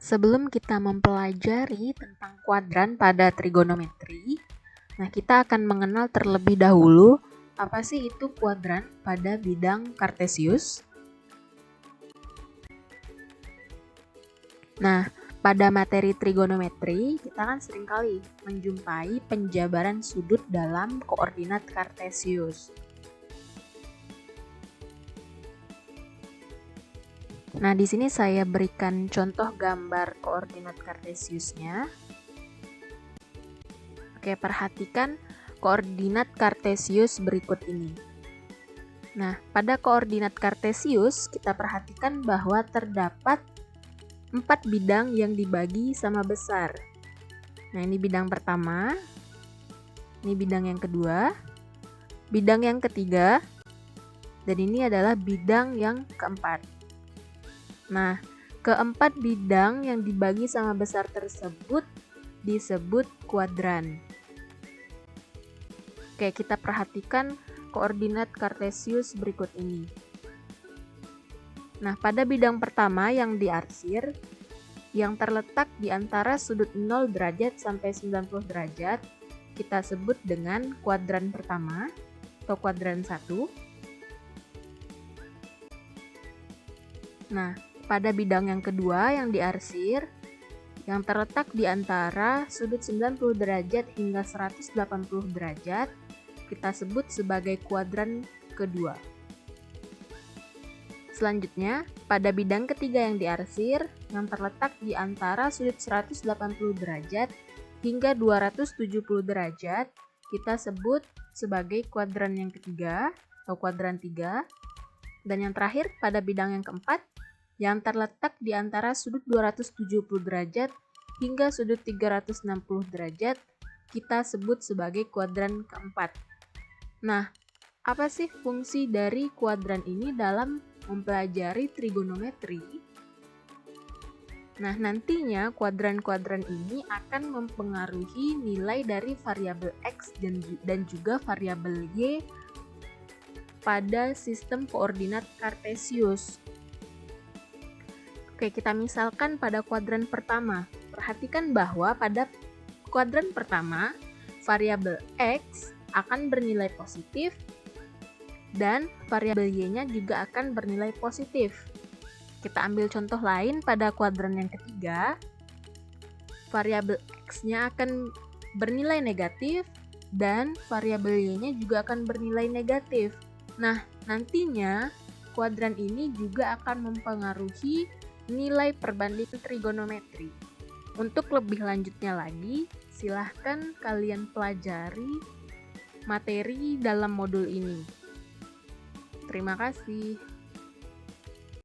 Sebelum kita mempelajari tentang kuadran pada trigonometri, kita akan mengenal terlebih dahulu apa sih itu kuadran pada bidang kartesius. Pada materi trigonometri, kita kan seringkali menjumpai penjabaran sudut dalam koordinat kartesius. Di sini saya berikan contoh gambar koordinat kartesiusnya. Oke, perhatikan koordinat kartesius berikut ini. Pada koordinat kartesius, kita perhatikan bahwa terdapat 4 bidang yang dibagi sama besar. Ini bidang pertama, ini bidang yang kedua, bidang yang ketiga, dan ini adalah bidang yang keempat. Keempat bidang yang dibagi sama besar tersebut disebut kuadran. Oke, kita perhatikan koordinat kartesius berikut ini. Pada bidang pertama yang diarsir, yang terletak di antara sudut 0 derajat sampai 90 derajat, kita sebut dengan kuadran pertama atau kuadran 1. Pada bidang yang kedua yang diarsir, yang terletak di antara sudut 90 derajat hingga 180 derajat, kita sebut sebagai kuadran kedua. Selanjutnya, pada bidang ketiga yang diarsir, yang terletak di antara sudut 180 derajat hingga 270 derajat, kita sebut sebagai kuadran yang ketiga atau kuadran 3. Dan yang terakhir, pada bidang yang keempat, yang terletak di antara sudut 270 derajat hingga sudut 360 derajat, kita sebut sebagai kuadran keempat. Apa sih fungsi dari kuadran ini dalam mempelajari trigonometri? Nantinya kuadran-kuadran ini akan mempengaruhi nilai dari variabel X dan juga variabel Y pada sistem koordinat kartesius. Oke, kita misalkan pada kuadran pertama. Perhatikan bahwa pada kuadran pertama, variabel X akan bernilai positif dan variabel Y-nya juga akan bernilai positif. Kita ambil contoh lain pada kuadran yang ketiga, variabel X-nya akan bernilai negatif dan variabel Y-nya juga akan bernilai negatif. Nantinya kuadran ini juga akan mempengaruhi nilai perbanding trigonometri. Untuk lebih lanjutnya lagi, silahkan kalian pelajari materi dalam modul ini. Terima kasih.